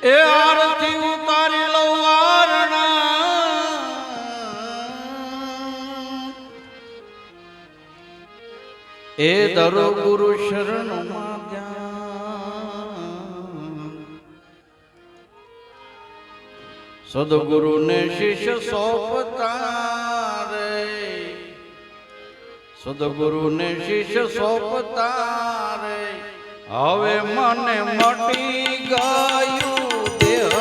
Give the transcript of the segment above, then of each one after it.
એ આરતી ઉતારી લઉં વારણા એ દરો ગુરુ શરણમાં ધ્યાન સદગુરુ ને શિષ્ય સોંપતા રે સદગુરુ ને શિષ્ય સોંપતા રે હવે મને મટી ગયું દેહ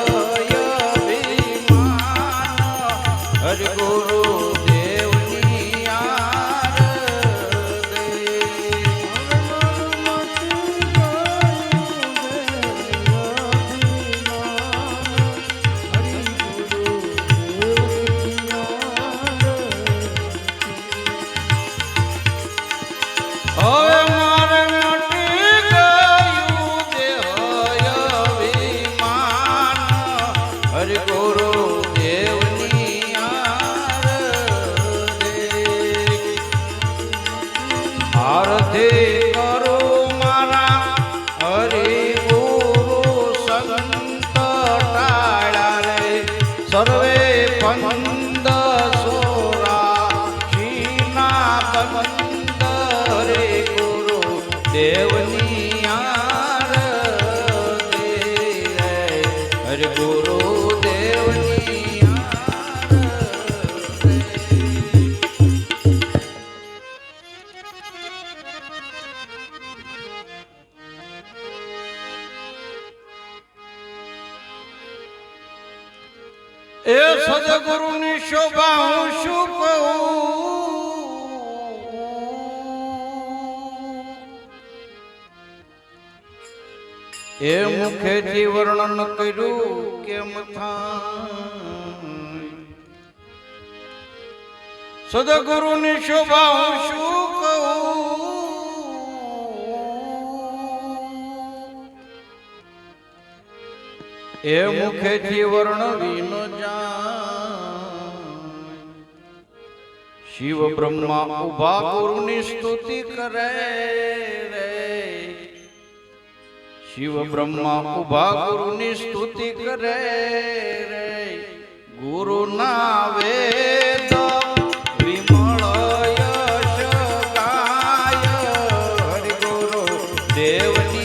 અભિમાન હરિગુરુ સર્વે પંદ સોરા શીના બંદ રે ગુરુ દેવની હરે ગુરુ દેવની એ સદગુરુ ની શોભા હું શું કહું એ મુખેથી વર્ણન કર્યું કેમ થાય સદગુરુ ની શોભા હું શું કહું એ મુખેથી વર્ણવી ન જાય શિવ બ્રહ્મા ઉભા ગુરુની સ્તુતિ કરે રે શિવ બ્રહ્મા ઉભા ગુરુની સ્તુતિ કરે રે ગુરુ ના વેદ વિમળ યશ ગાય હરિ ગુરુ દેવની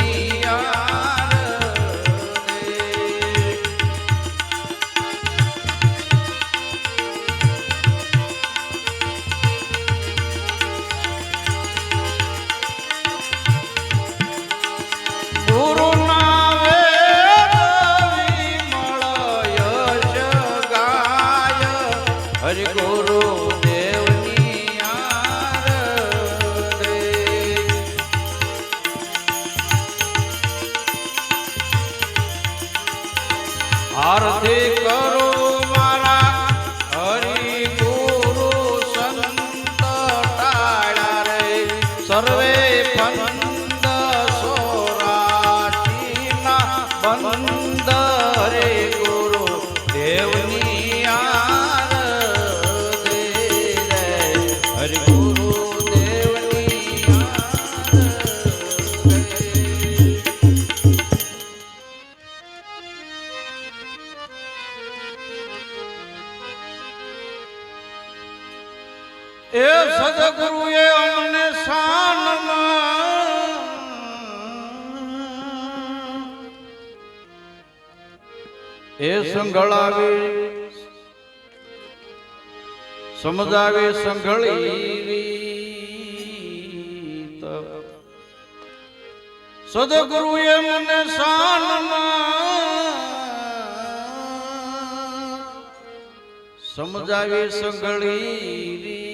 હરિ ગુરુ દેવની આરતી કરો મારા હરિ ગુરુ સંત ટાળ્યા રે સર્વે પંદ સોરાટીના બંદ રે ગુરુ દેવની એ સદગુરુએ અમને શાનમાં એ સંઘળાવી સમજાવે સંઘળી સદગુરુએ મને શાનમાં સમજાવી સંઘળી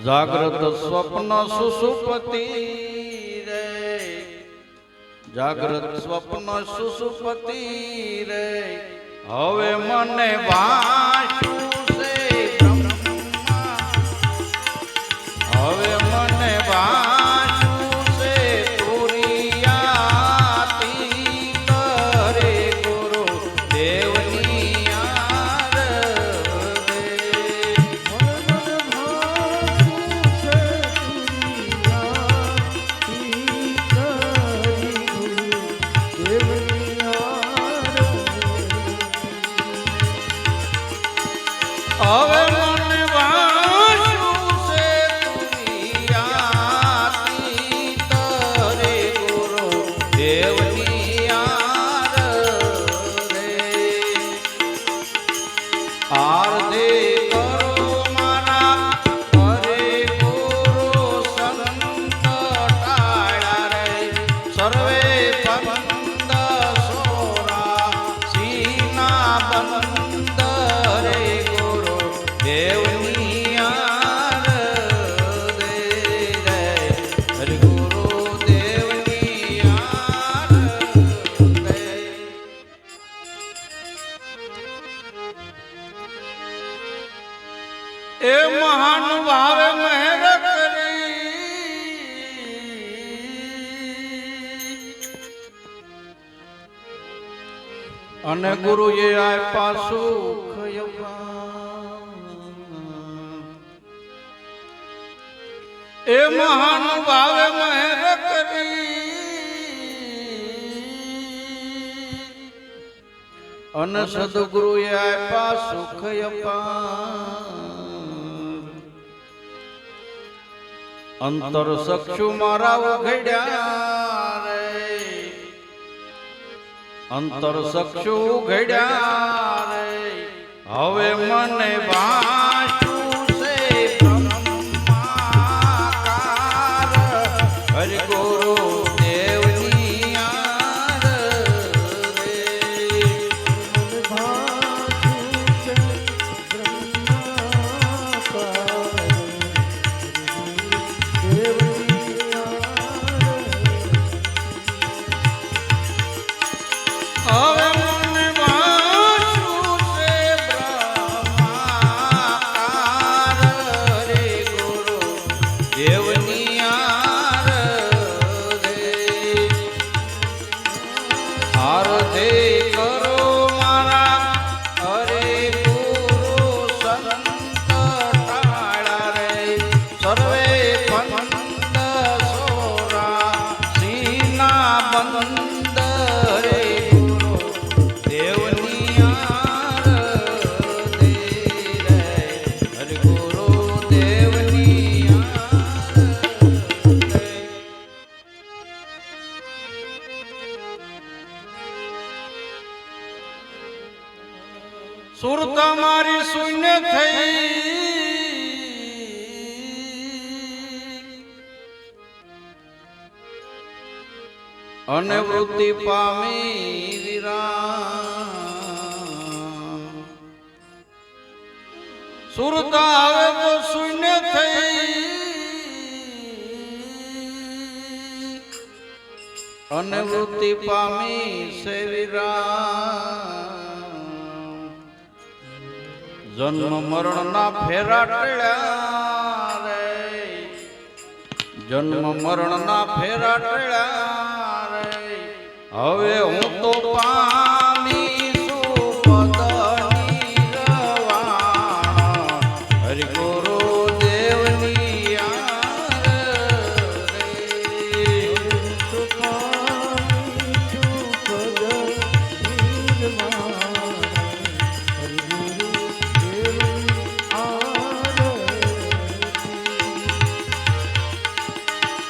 જાગ્રત સ્વપ્ન સુસુપતિ રે જાગ્રત સ્વપ્ન સુસુપતિ રે હવે મને વાંચું છે બ્રહ્મા હવે મને વાંચું છે તુરિયાતીત રે ગુરુ દેવની અને ગુરુએ આપ્યા સુખ એ મહાનુભાવે મહેર કરી અને સદગુરુએ આપ્યા સુખ અંતર સક્ષુ મારા ઉઘડ્યા રે અંતર સક્ષુ ઉઘડ્યા રે હવે મને વાંચું છે બ્રહ્માકાર હરિ ગુરુ દેવની યાર રે હવે મને વાંચું છે બ્રહ્માકાર રે ગુરુ દેવની યાર રે આરતે કરો મારા હરે ગુરુ સંત ટાળા રે સર્વે પંદ સોરા સીના બંદ રે ગુરુ દેવની યાર દે રે હરિ ગુરુ દેવની યાર દે સુરત મારી શૂન્ય થઈ અને વૃત્તિ પામી વિરામ સુરત આવે તો શૂન્ય થઈ અને વૃત્તિ પામી છે વિરામ જન્મ મરણ ના ફેરા ટેળ્યા રે જન્મ મરણ ના ફેરા ટેળ્યા રે હવે હું તો પામી છું પદની રવાણ હરિ ગુરુ દેવની યાર રે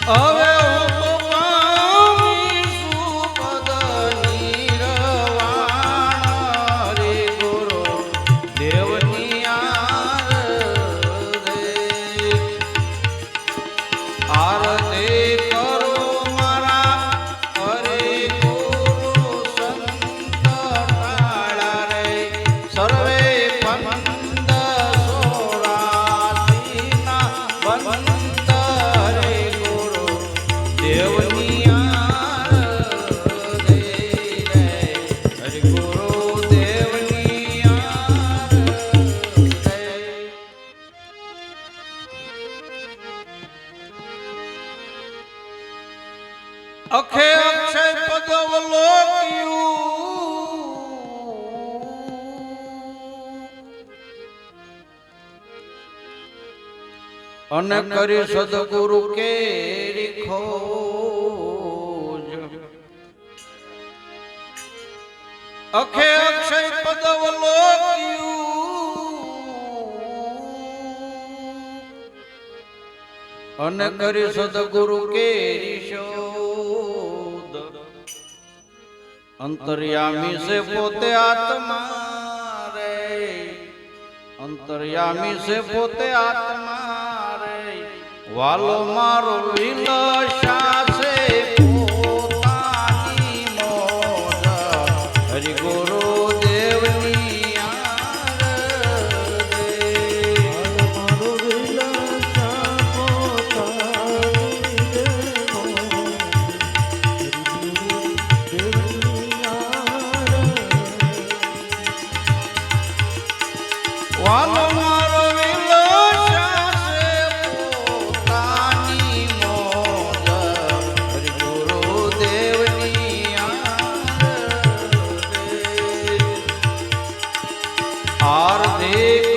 હવે હું તો પામીશું પદની રવાણ રે ગુરુ દેવની યાર રે આરતે કરો મારા હરે ગુરુ સંત ટાળા રે સર્વે પંદ સોરાસીના બંદ રે ગુરુ દેવની યાર દે રે હરિ ગુરુ દેવની યાર દે અખે અક્ષય પદવલોક્યું અને કરી સદગુરુ કેરી ખોજ અખે અક્ષય પદવલોક્યું અને કરી સદગુરુ કેરી શોધ અંતર્યામી સે પોતે આત્મા રે અંતર્યામી સે પોતે આત્મા રે વાલો મારો વિલસા છે પોતાની મોજ હરિ ગુરુ દેવની યાર દે મારો વિલસા પોતાની વાલો મારો વિલસા છે પોતાની મોજ હાર્દિક